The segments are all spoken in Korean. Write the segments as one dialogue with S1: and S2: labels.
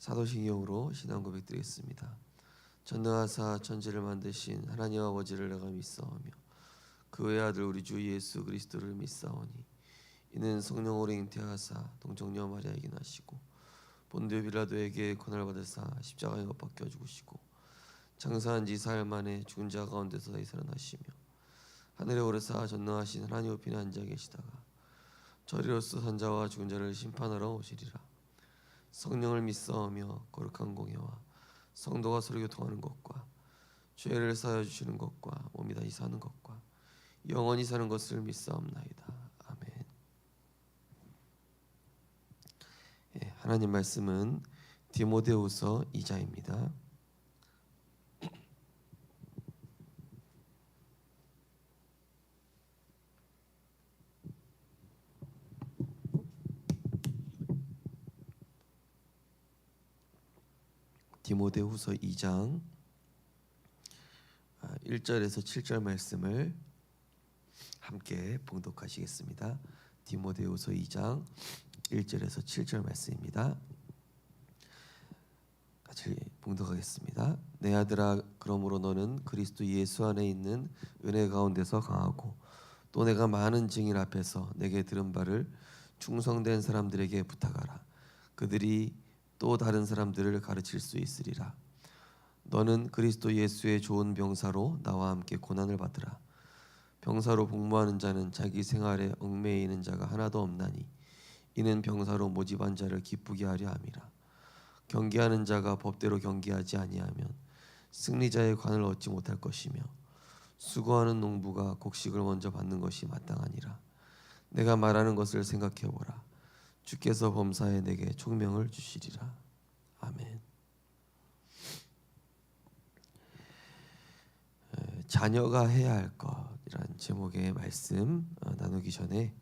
S1: 사도신경으로 신앙 고백드리겠습니다. 전능하사 천지를 만드신 하나님 아버지를 내가 믿사오며 그 외아들 우리 주 예수 그리스도를 믿사오니 이는 성령으로 잉태하사 동정녀 마리아에게 나시고 본디오 빌라도에게 고난을 받으사 십자가에 못 박혀 죽으시고 장사한 지 사흘 만에 죽은 자 가운데서 다시 살아나시며 하늘에 오르사 전능하신 하나님 우편에 앉아 계시다가 저리로서 산자와 죽은 자를 심판하러 오시리라. 성령을 믿사오며 거룩한 공예와 성도가 서로 교통하는 것과 죄를 사하여 주시는 것과 몸이 다시 사는 것과 영원히 사는 것을 믿사옵나이다. 아멘. 하나님 말씀은 디모데후서 2장입니다. 디모데후서 2장 1절에서 7절 말씀을 함께 봉독하시겠습니다. 디모데후서 2장 1절에서 7절 말씀입니다. 같이 봉독하겠습니다. 내 아들아, 그러므로 너는 그리스도 예수 안에 있는 은혜 가운데서 강하고 또 내가 많은 증인 앞에서 내게 들은 바를 충성된 사람들에게 부탁하라. 그들이 또 다른 사람들을 가르칠 수 있으리라. 너는 그리스도 예수의 좋은 병사로 나와 함께 고난을 받으라. 병사로 복무하는 자는 자기 생활에 얽매이는 자가 하나도 없나니 이는 병사로 모집한 자를 기쁘게 하려 함이라. 경계하는 자가 법대로 경계하지 아니하면 승리자의 관을 얻지 못할 것이며 수고하는 농부가 곡식을 먼저 받는 것이 마땅하니라. 내가 말하는 것을 생각해 보라. 주께서 범사에 내게 총명을 주시리라. 아멘. 자녀가 해야 할 것이라는 제목의 말씀 나누기 전에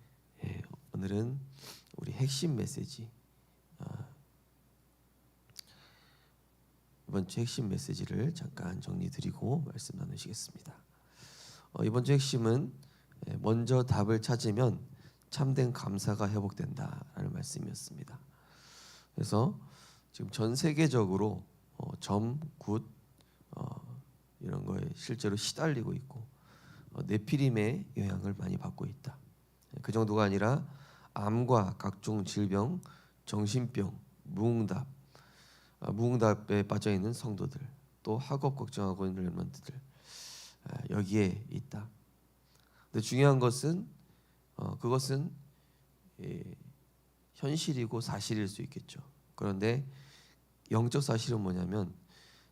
S1: 오늘은 우리 핵심 메시지, 이번 주 핵심 메시지를 잠깐 정리드리고 말씀 나누시겠습니다. 이번 주 핵심은 먼저 답을 찾으면 참된 감사가 회복된다라는 말씀이었습니다. 그래서 지금 전 세계적으로 점, 굿 이런 거에 실제로 시달리고 있고 네피림의 영향을 많이 받고 있다. 그 정도가 아니라 암과 각종 질병, 정신병, 무응답에 빠져 있는 성도들, 또 학업 걱정하고 있는 렘넌트들 여기에 있다. 근데 중요한 것은 그것은 현실이고 사실일 수 있겠죠. 그런데 영적 사실은 뭐냐면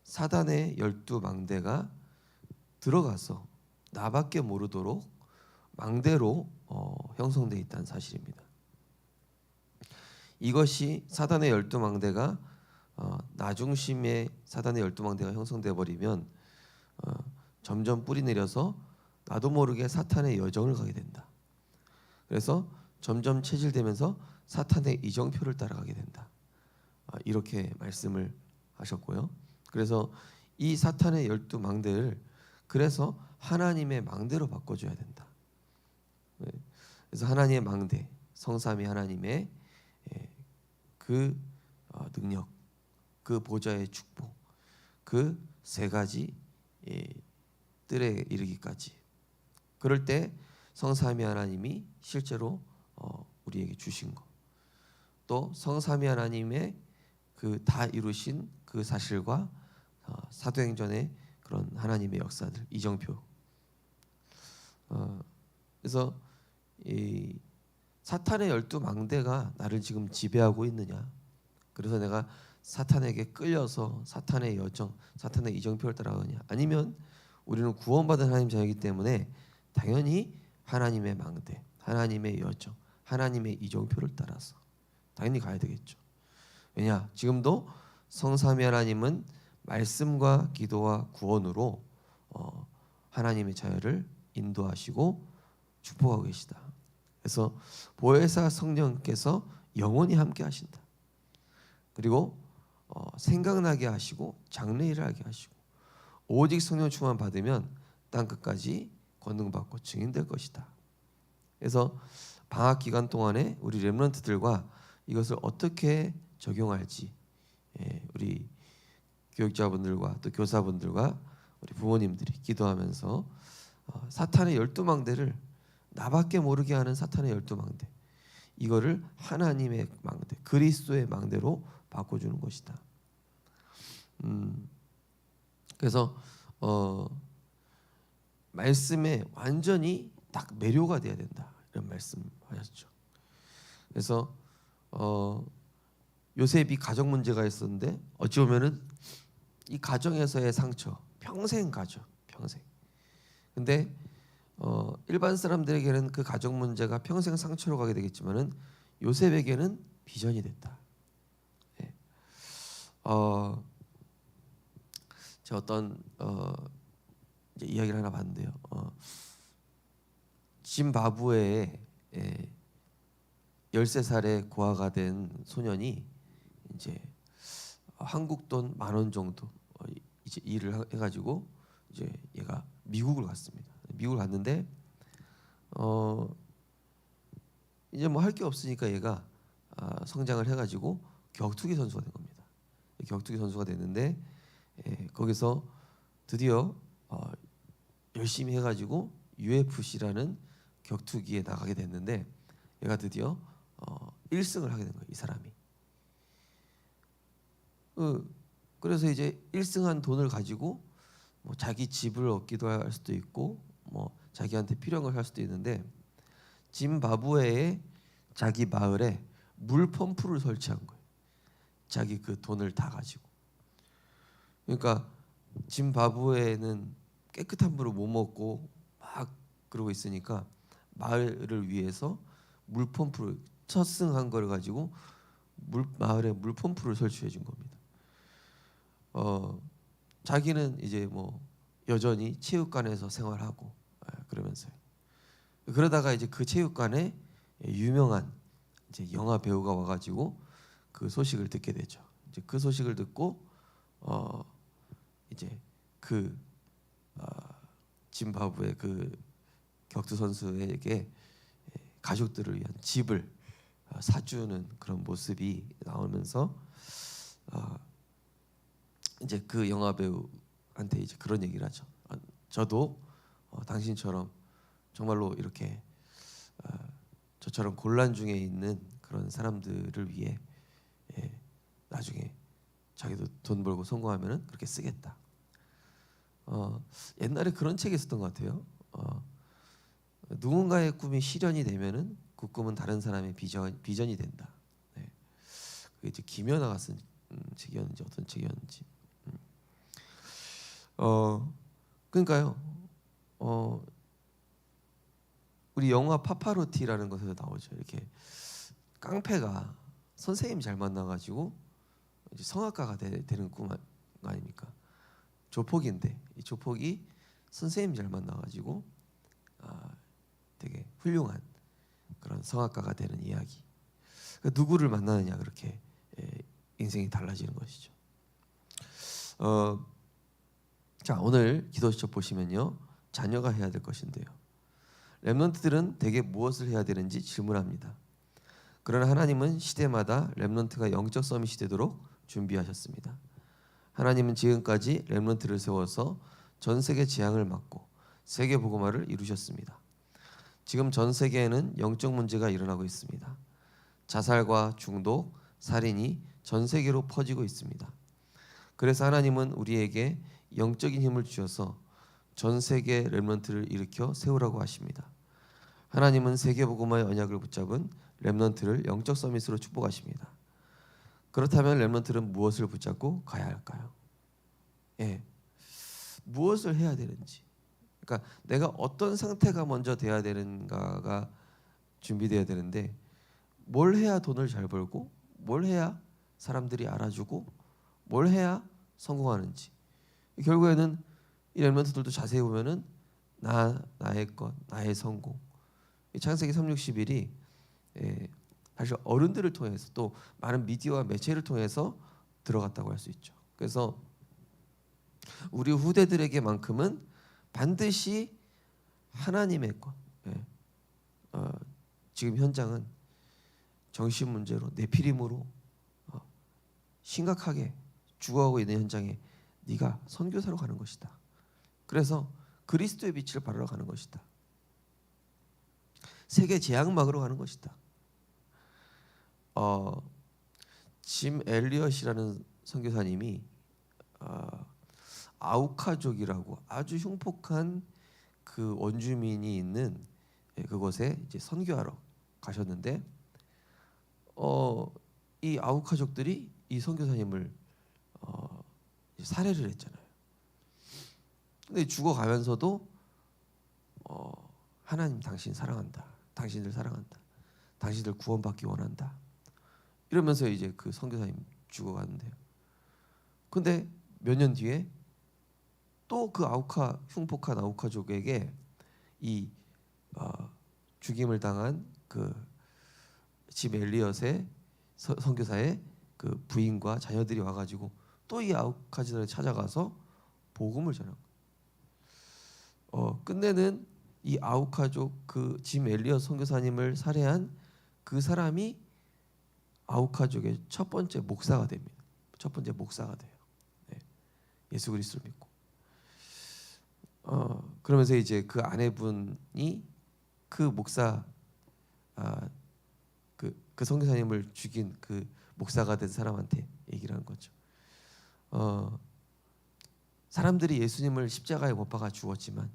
S1: 사단의 12망대가 들어가서 나밖에 모르도록 망대로 형성되어 있다는 사실입니다. 이것이 사단의 12망대가 나 중심의 사단의 12망대가 형성되어 버리면 점점 뿌리 내려서 나도 모르게 사탄의 여정을 가게 된다. 그래서 점점 체질되면서 사탄의 이정표를 따라가게 된다. 이렇게 말씀을 하셨고요. 그래서 이 사탄의 12망대를 그래서 하나님의 망대로 바꿔줘야 된다. 그래서 하나님의 망대, 성삼위 하나님의 그 능력, 그 보좌의 축복, 그 세 가지 뜰에 이르기까지. 그럴 때 성삼위 하나님이 실제로 우리에게 주신 것, 또 성삼위 하나님의 그 다 이루신 그 사실과 사도행전의 그런 하나님의 역사들, 이정표. 그래서 이 사탄의 12망대가 나를 지금 지배하고 있느냐? 그래서 내가 사탄에게 끌려서 사탄의 여정, 사탄의 이정표를 따라가느냐? 아니면 우리는 구원받은 하나님 자녀이기 때문에 당연히 하나님의 망대, 하나님의 여정, 하나님의 이정표를 따라서 당연히 가야 되겠죠. 왜냐? 지금도 성삼위 하나님은 말씀과 기도와 구원으로 하나님의 자녀를 인도하시고 축복하고 계시다. 그래서 보혜사 성령께서 영원히 함께 하신다. 그리고 생각나게 하시고 장래일을 하게 하시고 오직 성령 충만 받으면 땅 끝까지 권능받고 증인될 것이다. 그래서 방학 기간 동안에 우리 렘넌트들과 이것을 어떻게 적용할지 우리 교육자분들과 또 교사분들과 우리 부모님들이 기도하면서 사탄의 12망대를 나밖에 모르게 하는 사탄의 12망대, 이거를 하나님의 망대, 그리스도의 망대로 바꿔주는 것이다. 그래서 말씀에 완전히 딱 매료가 돼야 된다, 이런 말씀하셨죠. 그래서 요셉이 가정 문제가 있었는데 어찌 보면은 이 가정에서의 상처 평생 가죠, 평생. 근데 일반 사람들에게는 그 가정 문제가 평생 상처로 가게 되겠지만은 요셉에게는 비전이 됐다. 예. 제가 어떤 이제 이야기를 하나 봤는데요. 짐바브웨에 13살의 고아가 된 소년이 이제 한국 돈 10,000원 정도 이제 일을 해가지고 이제 얘가 미국을 갔습니다. 미국을 갔는데 이제 뭐 할 게 없으니까 얘가 성장을 해가지고 격투기 선수가 된 겁니다. 격투기 선수가 됐는데 거기서 드디어 열심히 해가지고 UFC라는 격투기에 나가게 됐는데 얘가 드디어 1승을 하게 된 거예요, 이 사람이. 그래서 이제 1승한 돈을 가지고 뭐 자기 집을 얻기도 할 수도 있고 뭐 자기한테 필요한 걸 할 수도 있는데, 짐바브웨의 자기 마을에 물 펌프를 설치한 거예요. 자기 그 돈을 다 가지고. 그러니까 짐바브웨는 깨끗한 물을 못 먹고 막 그러고 있으니까 마을을 위해서 물 펌프를 첫 승한 걸 가지고 마을에 물 펌프를 설치해 준 겁니다. 자기는 이제 뭐 여전히 체육관에서 생활하고 그러면서요. 그러다가 이제 그 체육관에 유명한 이제 영화 배우가 와가지고 그 소식을 듣게 되죠. 이제 그 소식을 듣고 이제 그 짐바브웨 그 격투 선수에게 가족들을 위한 집을 사주는 그런 모습이 나오면서 이제 그 영화 배우한테 이제 그런 얘기를 하죠. 저도 당신처럼 정말로 이렇게 저처럼 곤란 중에 있는 그런 사람들을 위해 나중에 자기도 돈 벌고 성공하면은 그렇게 쓰겠다. 옛날에 그런 책이 있었던 것 같아요. 누군가의 꿈이 실현이 되면은 그 꿈은 다른 사람의 비전이 된다. 네. 그게 이제 김연아가 쓴 책이었는지 어떤 책이었는지. 그러니까요. 우리 영화 파파로티라는 것에서 나오죠. 이렇게 깡패가 선생님 잘 만나가지고 이제 성악가가 되는 꿈 아닙니까? 조폭인데 이 조폭이 선생님 잘 만나가지고 되게 훌륭한 그런 성악가가 되는 이야기. 그러니까 누구를 만나느냐 그렇게 인생이 달라지는 것이죠. 자, 오늘 기도 수첩 보시면요, 자녀가 해야 될 것인데요. 렘넌트들은 대개 무엇을 해야 되는지 질문합니다. 그러나 하나님은 시대마다 렘넌트가 영적 서밋이 되도록 준비하셨습니다. 하나님은 지금까지 렘넌트를 세워서 전 세계 재앙을 막고 세계 복음화를 이루셨습니다. 지금 전 세계에는 영적 문제가 일어나고 있습니다. 자살과 중독, 살인이 전 세계로 퍼지고 있습니다. 그래서 하나님은 우리에게 영적인 힘을 주셔서 전 세계 렘넌트를 일으켜 세우라고 하십니다. 하나님은 세계 복음화의 언약을 붙잡은 렘넌트를 영적 서밋으로 축복하십니다. 그렇다면 렘넌트는 무엇을 붙잡고 가야 할까요? 무엇을 해야 되는지. 그러니까 내가 어떤 상태가 먼저 돼야 되는가가 준비돼야 되는데, 뭘 해야 돈을 잘 벌고, 뭘 해야 사람들이 알아주고, 뭘 해야 성공하는지. 결국에는 이 렘넌트들도 자세히 보면은 나의 것, 나의 성공. 창세기 3:61이 사실 어른들을 통해서 또 많은 미디어와 매체를 통해서 들어갔다고 할 수 있죠. 그래서 우리 후대들에게만큼은 반드시 하나님의 것. 지금 현장은 정신 문제로 네피림으로 심각하게 죽어가고 있는 현장에 네가 선교사로 가는 것이다. 그래서 그리스도의 빛을 바르러 가는 것이다. 세계 재앙막으로 가는 것이다. 짐 엘리엇이라는 선교사님이 아우카족이라고 아주 흉폭한 그 원주민이 있는 그곳에 이제 선교하러 가셨는데 이 아우카족들이 이 선교사님을 살해를 했잖아요. 근데 죽어가면서도 하나님 당신 사랑한다. 당신들 사랑한다. 당신들 구원받기 원한다. 이러면서 이제 그 선교사님 죽어가는데요. 근데 몇 년 뒤에 또 그 흉폭한 아우카족에게 이 죽임을 당한 그 짐 엘리엇의 선교사의 그 부인과 자녀들이 와가지고 또 이 아우카족을 찾아가서 복음을 전한 거예요. 끝내는 이 아우카족 그 짐 엘리엇 선교사님을 살해한 그 사람이 아우카족의 첫 번째 목사가 됩니다. 첫 번째 목사가 돼요. 네. 예수 그리스도를 믿고. 그러면서 이제 그 아내분이 그 목사 그 선교사님을 죽인 그 목사가 된 사람한테 얘기를 한 거죠. 사람들이 예수님을 십자가에 못 박아 죽었지만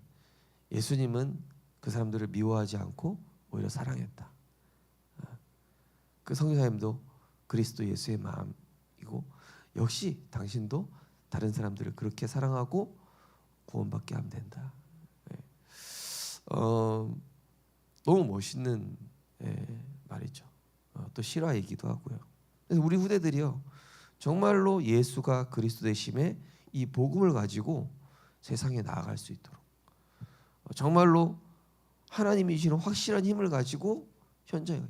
S1: 예수님은 그 사람들을 미워하지 않고 오히려 사랑했다. 그 선교사님도 그리스도 예수의 마음이고 역시 당신도 다른 사람들을 그렇게 사랑하고 구원받게 하면 된다. 너무 멋있는 말이죠. 또 실화이기도 하고요. 그래서 우리 후대들이요 정말로 예수가 그리스도 되심에 이 복음을 가지고 세상에 나아갈 수 있도록 정말로 하나님이 주시는 확실한 힘을 가지고 현장에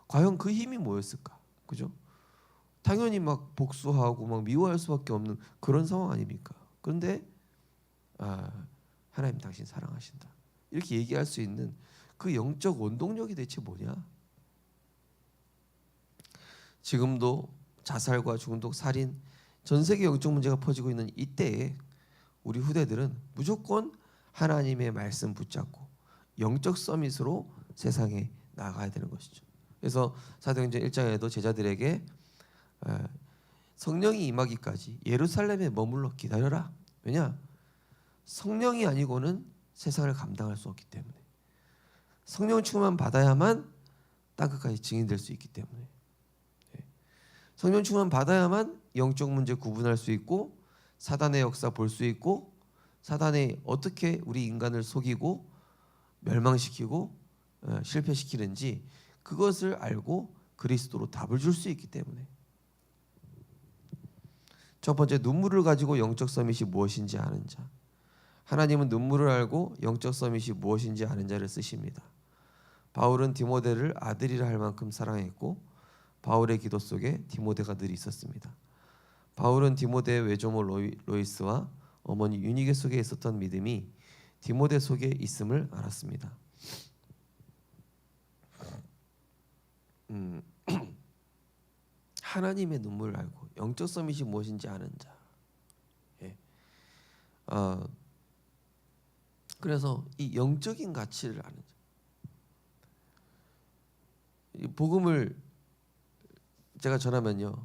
S1: 과연 그 힘이 뭐였을까? 그죠? 당연히 막 복수하고 막 미워할 수밖에 없는 그런 상황 아닙니까? 그런데 하나님 당신 사랑하신다. 이렇게 얘기할 수 있는 그 영적 원동력이 대체 뭐냐? 지금도 자살과 중독, 살인, 전 세계 영적 문제가 퍼지고 있는 이때에 우리 후대들은 무조건 하나님의 말씀 붙잡고 영적 서밋으로 세상에 나가야 되는 것이죠. 그래서 사도행전 1장에도 제자들에게 성령이 임하기까지 예루살렘에 머물러 기다려라. 왜냐? 성령이 아니고는 세상을 감당할 수 없기 때문에 성령 충만 받아야만 땅끝까지 증인될 수 있기 때문에 성령 충만 받아야만 영적 문제 구분할 수 있고 사단의 역사 볼 수 있고 사단이 어떻게 우리 인간을 속이고 멸망시키고 실패시키는지 그것을 알고 그리스도로 답을 줄 수 있기 때문에 첫 번째 눈물을 가지고 영적 서밋이 무엇인지 아는 자. 하나님은 눈물을 알고 영적 서밋이 무엇인지 아는 자를 쓰십니다. 바울은 디모데를 아들이라 할 만큼 사랑했고 바울의 기도 속에 디모데가 늘 있었습니다. 바울은 디모데의 외조모 로이스와 어머니 유니게 속에 있었던 믿음이 디모데 속에 있음을 알았습니다. 하나님의 눈물을 알고 영적 서밋이 무엇인지 아는 자. 그래서 이 영적인 가치를 아는 자. 이 복음을 제가 전하면요,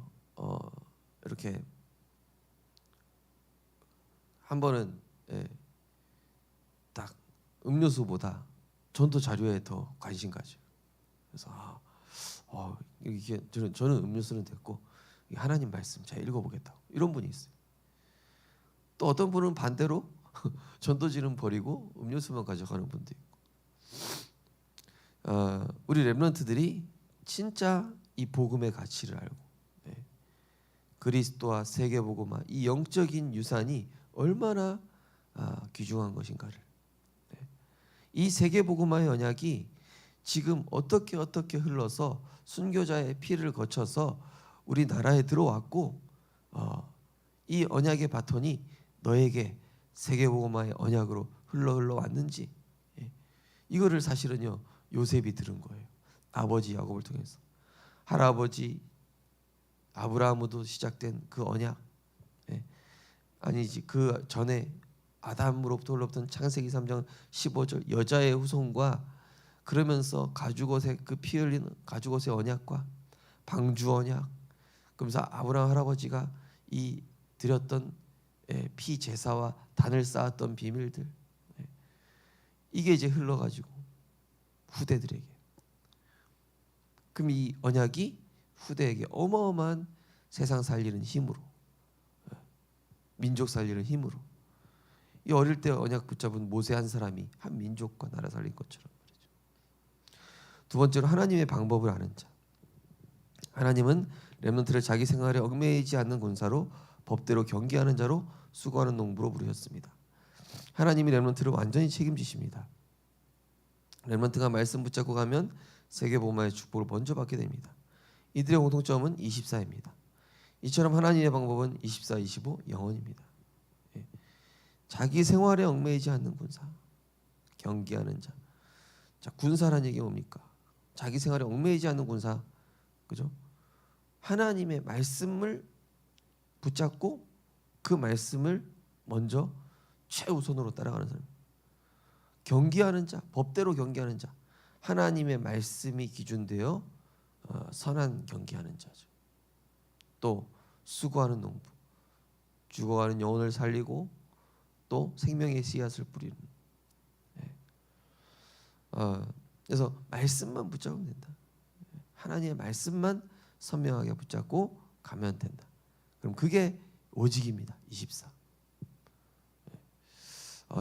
S1: 이렇게 한 번은 딱 음료수보다 전도 자료에 더 관심 가져요. 그래서 이게 저는 음료수는 됐고 하나님 말씀 잘 읽어보겠다 이런 분이 있어요. 또 어떤 분은 반대로 전도지는 버리고 음료수만 가져가는 분도 있고 우리 렘넌트들이 진짜 이 복음의 가치를 알고 그리스도와 세계복음화 이 영적인 유산이 얼마나 귀중한 것인가를 이 세계복음화의 언약이 지금 어떻게 흘러서 순교자의 피를 거쳐서 우리나라에 들어왔고 이 언약의 바톤이 너에게 세계복음화의 언약으로 흘러왔는지 이거를 사실은요 요셉이 들은 거예요. 아버지 야곱을 통해서 할아버지 아브라함으로 시작된 그 언약, 예. 아니지 그 전에 아담으로부터 올라왔던 창세기 3장 15절 여자의 후손과 그러면서 가죽옷의 그 피 흘린 가죽옷의 언약과 방주 언약, 그러면서 아브라함 할아버지가 이 드렸던 피 제사와 단을 쌓았던 비밀들, 이게 이제 흘러가지고 후대들에게, 그럼 이 언약이 후대에게 어마어마한 세상 살리는 힘으로, 민족 살리는 힘으로, 이 어릴 때 언약 붙잡은 모세 한 사람이 한 민족과 나라 살린 것처럼 말이죠. 두 번째로 하나님의 방법을 아는 자. 하나님은 렘넌트를 자기 생활에 얽매이지 않는 군사로 법대로 경계하는 자로 수고하는 농부로 부르셨습니다. 하나님이 렘넌트를 완전히 책임지십니다. 렘넌트가 말씀 붙잡고 가면 세계복음화의 축복을 먼저 받게 됩니다. 이들의 공통점은 24입니다. 이처럼 하나님의 방법은 24, 25 영원입니다. 자기 생활에 얽매이지 않는 군사, 경계하는 자. 자, 군사라는 얘기 뭡니까? 자기 생활에 얽매이지 않는 군사, 그죠? 하나님의 말씀을 붙잡고 그 말씀을 먼저 최우선으로 따라가는 사람. 경계하는 자, 법대로 경계하는 자. 하나님의 말씀이 기준되어 선한 경계하는 자죠. 또 수고하는 농부, 죽어가는 영혼을 살리고 또 생명의 씨앗을 뿌리는. 그래서 말씀만 붙잡으면 된다. 하나님의 말씀만 선명하게 붙잡고 가면 된다. 그럼 그게 오직입니다. 24.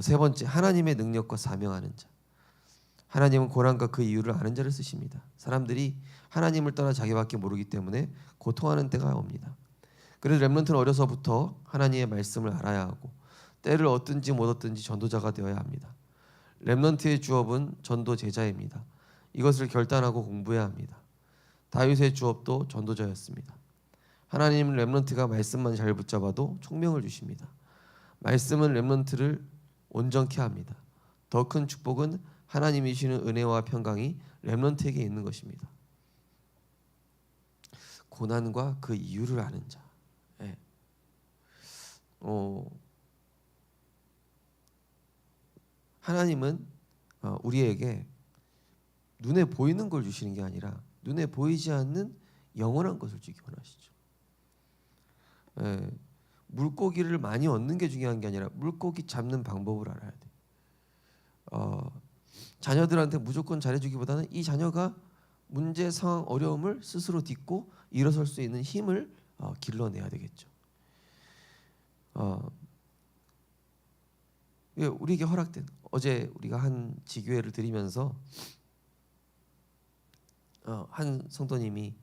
S1: 세 번째, 하나님의 능력과 사명하는 자. 하나님은 고난과 그 이유를 아는 자를 쓰십니다. 사람들이 하나님을 떠나 자기밖에 모르기 때문에 고통하는 때가 옵니다. 그래서 렘넌트는 어려서부터 하나님의 말씀을 알아야 하고 때를 얻든지 못 얻든지 전도자가 되어야 합니다. 렘넌트의 주업은 전도 제자입니다. 이것을 결단하고 공부해야 합니다. 다윗의 주업도 전도자였습니다. 하나님은 렘넌트가 말씀만 잘 붙잡아도 총명을 주십니다. 말씀은 렘넌트를 온전케 합니다. 더 큰 축복은 하나님이 주시는 은혜와 평강이 렘넌트에게 있는 것입니다. 고난과 그 이유를 아는 자. 하나님은 우리에게 눈에 보이는 걸 주시는 게 아니라 눈에 보이지 않는 영원한 것을 주기 원하시죠. 물고기를 많이 얻는 게 중요한 게 아니라 물고기 잡는 방법을 알아야 돼. 자녀들한테 무조건 잘해주기보다는 이 자녀가 문제, 상황, 어려움을 스스로 딛고 일어설 수 있는 힘을 길러내야 되겠죠. 우리에게 허락된, 어제 우리가 한 지교회를 드리면서 한 성도님이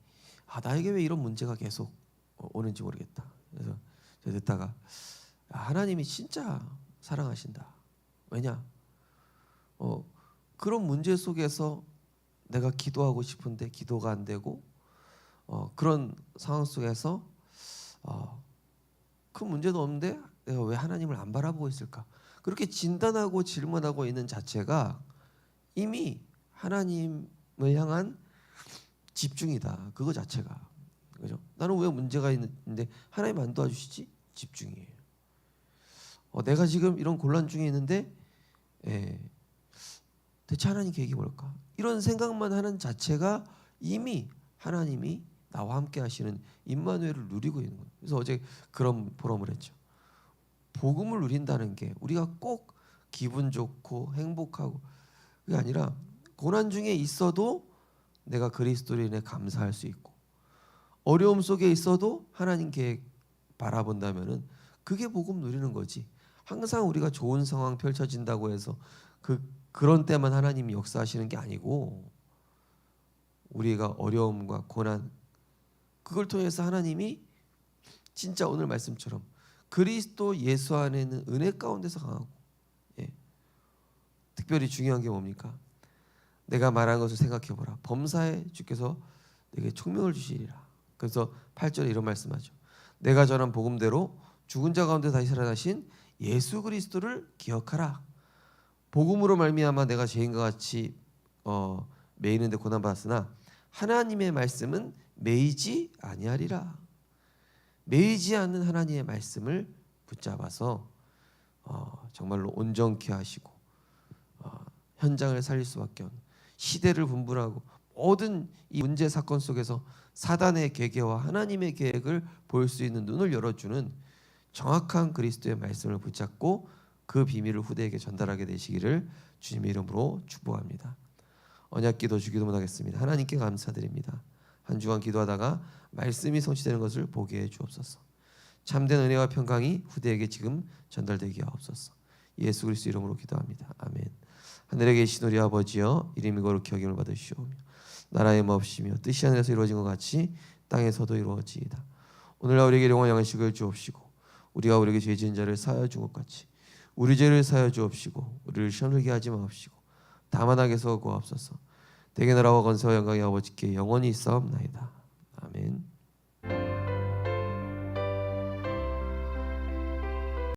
S1: 나에게 왜 이런 문제가 계속 오는지 모르겠다. 그래서 제가 듣다가 하나님이 진짜 사랑하신다. 왜냐? 그런 문제 속에서 내가 기도하고 싶은데 기도가 안 되고 그런 상황 속에서 큰 문제도 없는데 내가 왜 하나님을 안 바라보고 있을까? 그렇게 진단하고 질문하고 있는 자체가 이미 하나님을 향한 집중이다. 그거 자체가. 그죠? 나는 왜 문제가 있는데 하나님 안 도와주시지? 집중이에요. 내가 지금 이런 곤란 중에 있는데 대체 하나님 계획이 뭘까? 이런 생각만 하는 자체가 이미 하나님이 나와 함께 하시는 임마누엘을 누리고 있는 거예요. 그래서 어제 그런 포럼을 했죠. 복음을 누린다는 게 우리가 꼭 기분 좋고 행복하고 그게 아니라 고난 중에 있어도 내가 그리스도로 인해 감사할 수 있고 어려움 속에 있어도 하나님 계획 바라본다면은 그게 복음 누리는 거지. 항상 우리가 좋은 상황 펼쳐진다고 해서 그런 때만 하나님이 역사하시는 게 아니고 우리가 어려움과 고난 그걸 통해서 하나님이 진짜 오늘 말씀처럼 그리스도 예수 안에 있는 은혜 가운데서 강하고 특별히 중요한 게 뭡니까? 내가 말한 것을 생각해보라. 범사에 주께서 내게 총명을 주시리라. 그래서 8절에 이런 말씀하죠. 내가 전한 복음대로 죽은 자 가운데 다시 살아나신 예수 그리스도를 기억하라. 복음으로 말미암아 내가 죄인과 같이 매이는데 고난받았으나 하나님의 말씀은 매이지 아니하리라. 매이지 않는 하나님의 말씀을 붙잡아서 정말로 온전케 하시고 현장을 살릴 수밖에 없는, 시대를 분분하고 모든 이 문제 사건 속에서 사단의 계계와 하나님의 계획을 볼 수 있는 눈을 열어주는 정확한 그리스도의 말씀을 붙잡고 그 비밀을 후대에게 전달하게 되시기를 주님의 이름으로 축복합니다. 언약기도 주기도 못하겠습니다. 하나님께 감사드립니다. 한 주간 기도하다가 말씀이 성취되는 것을 보게 해 주옵소서. 참된 은혜와 평강이 후대에게 지금 전달되게 하옵소서. 예수 그리스도 이름으로 기도합니다. 아멘. 하늘에 계신 우리 아버지여, 이름이 거룩히 여김을 받으시오며 나라의 마옵시며 뜻이 하늘에서 이루어진 것 같이 땅에서도 이루어지이다. 오늘날 우리에게 영원한 양식을 주옵시고 우리가 우리에게 죄 지은 자를 사하여 준 것 같이 우리 죄를 사하여 주옵시고 우리를 시험에 들게 하지 마옵시고 다만 악에서 구하옵소서. 대개 나라와 권세와 영광이 아버지께 영원히 있사옵나이다. 아멘.